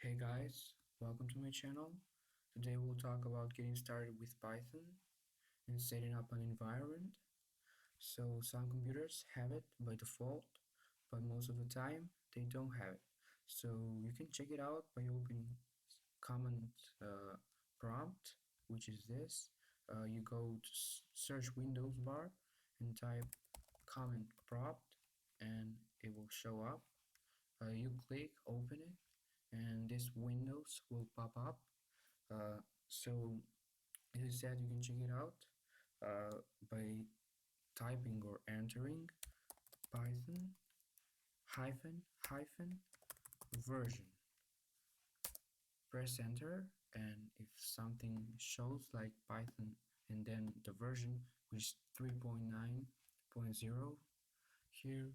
Hey guys, welcome to my channel. Today we'll talk about getting started with Python and setting up an environment. So some computers have it by default, but most of the time they don't have it. So you can check it out by opening command prompt, which is this. You go to search Windows bar and type command prompt and it will show up. You click open it and this windows will pop up. So as I said, you can check it out by typing or entering Python hyphen version. Press enter, and if something shows like Python and then the version, which is 3.9.0 here,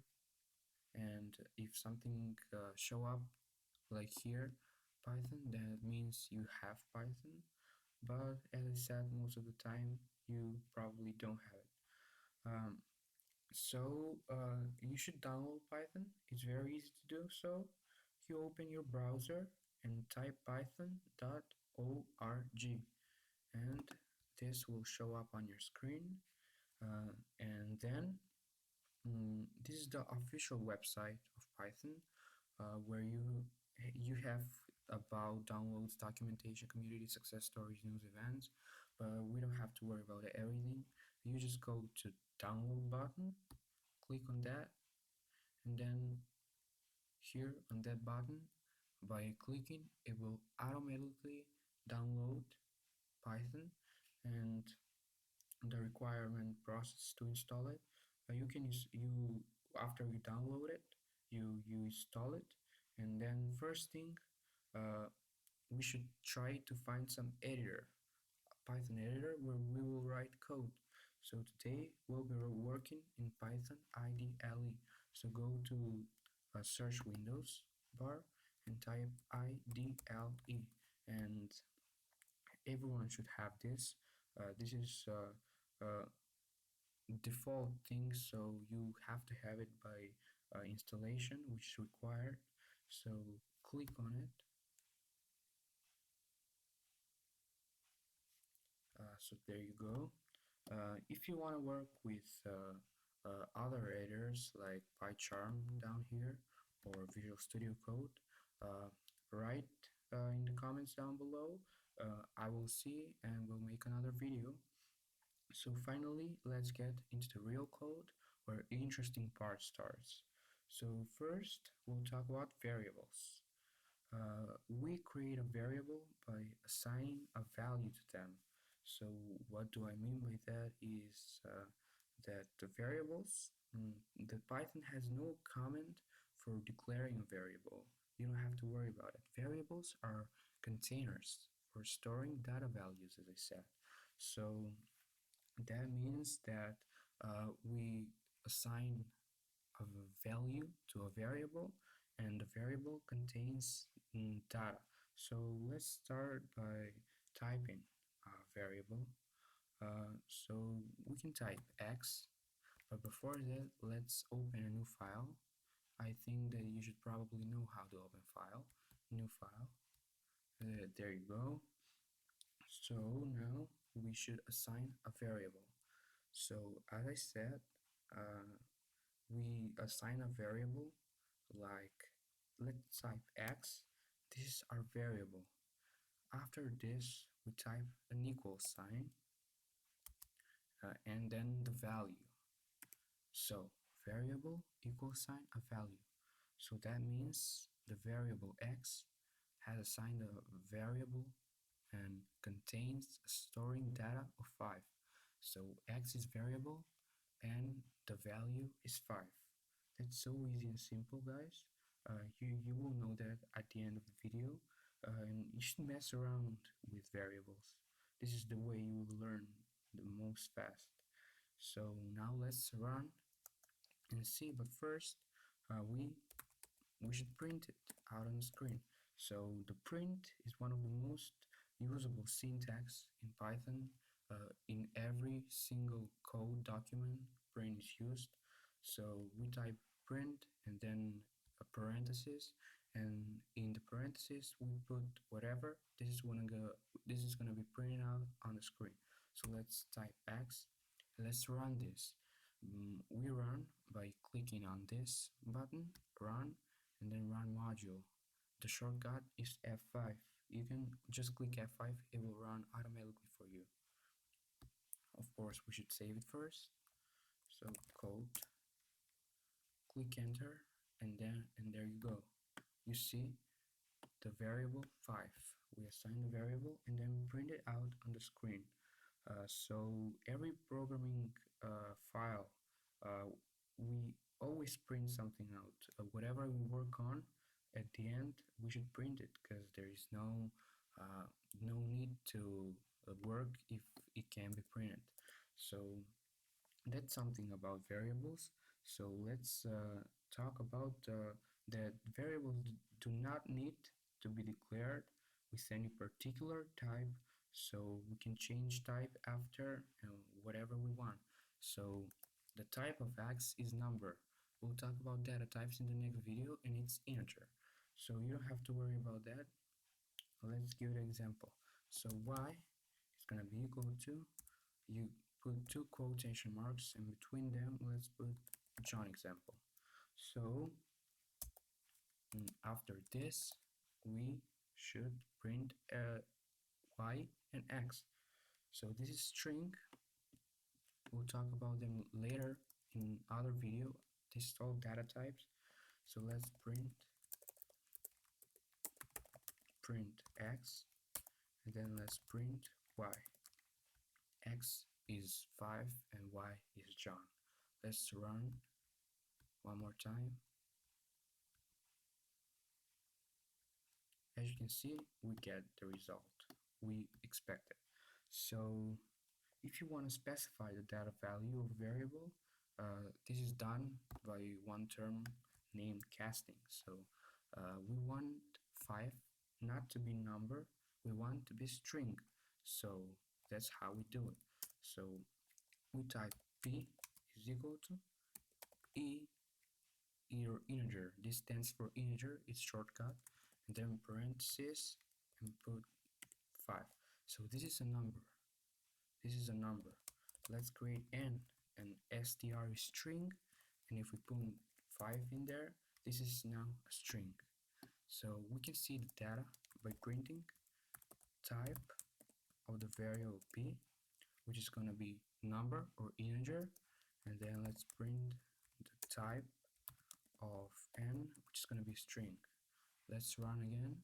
and if something show up like here Python, that means you have Python. But as I said, most of the time you probably don't have it. Um, you should download Python. It's very easy to do so. You open your browser and type python.org, and this will show up on your screen. And then this is the official website of Python, where you have about downloads, documentation, community, success stories, news, events, but we don't have to worry about everything. You just go to download button, click on that, and then here on that button, by clicking, it will automatically download Python and the requirement process to install it. You can use you after you download it, you install it, and then first thing, uh, we should try to find some editor, Python editor, where we will write code. So today we'll be working in Python IDLE. So go to search Windows bar and type IDLE, and everyone should have this. This is uh, default thing, so you have to have it by installation, which is required. So click on it. So there you go. If you want to work with other editors like PyCharm down here or Visual Studio Code, write in the comments down below. I will see and we'll make another video. So finally, let's get into the real code where interesting part starts. So first, we'll talk about variables. We create a variable by assigning a value to them. So what do I mean by that is that the variables, the Python has no comment for declaring a variable. You don't have to worry about it. Variables are containers for storing data values, as I said. So that means that we assign a value to a variable, and the variable contains data. So let's start by typing a variable. So we can type x, but before that, let's open a new file. I think that you should probably know how to open file. New file. There you go. So now we should assign a variable. So as I said, uh, we assign a variable like, let's type x. This is our variable. After this, we type an equal sign and then the value. So variable equal sign a value. So that means the variable x has assigned a variable and contains storing data of 5. So x is variable and the value is 5. That's so easy and simple, guys. You will know that at the end of the video, and you should mess around with variables. This is the way you will learn the most fast. So now let's run and see, but first we should print it out on the screen. So the print is one of the most usable syntax in Python. In every single code document, print is used. So we type print and then a parenthesis, and in the parentheses we put whatever. This is gonna be printed out on the screen. So let's type X. Let's run this. We run by clicking on this button, run, and then run module. The shortcut is F5. You can just click F5, it will run automatically for you. Of course, we should save it first. So code, click enter, and there you go. You see the variable 5. We assign the variable and then print it out on the screen. So every programming file, we always print something out. Whatever we work on, at the end we should print it because there is no need to work if it can be printed. So that's something about variables. So let's talk about that variables do not need to be declared with any particular type, so we can change type after whatever we want. So the type of X is number. We'll talk about data types in the next video, and it's integer. So you don't have to worry about that. Let's give an example. So Y is gonna be equal to, you put two quotation marks, and between them let's put John example. So after this we should print Y and X. So this is string. We'll talk about them later in other video. This is all data types. So let's print X, and then let's print Y. X is 5 and Y is John. Let's run one more time. As you can see, we get the result we expected. So if you want to specify the data value of a variable, this is done by one term named casting. So we want 5 not to be number, we want to be string. So that's how we do it. So we type P is equal to E integer. This stands for integer, it's shortcut, and then parentheses and put 5. So this is a number. This is a number. Let's create n, and str is string, and if we put 5 in there, this is now a string. So we can see the data by printing type of the variable P, which is going to be number or integer, and then let's print the type of n, which is going to be string. Let's run again.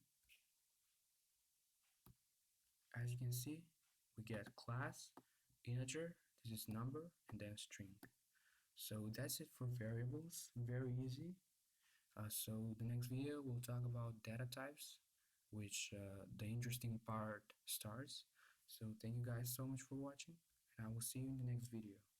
As you can see, we get class, integer, this is number, and then string. So that's it for variables, very easy. So the next video we'll talk about data types, which the interesting part starts. So thank you guys so much for watching, and I will see you in the next video.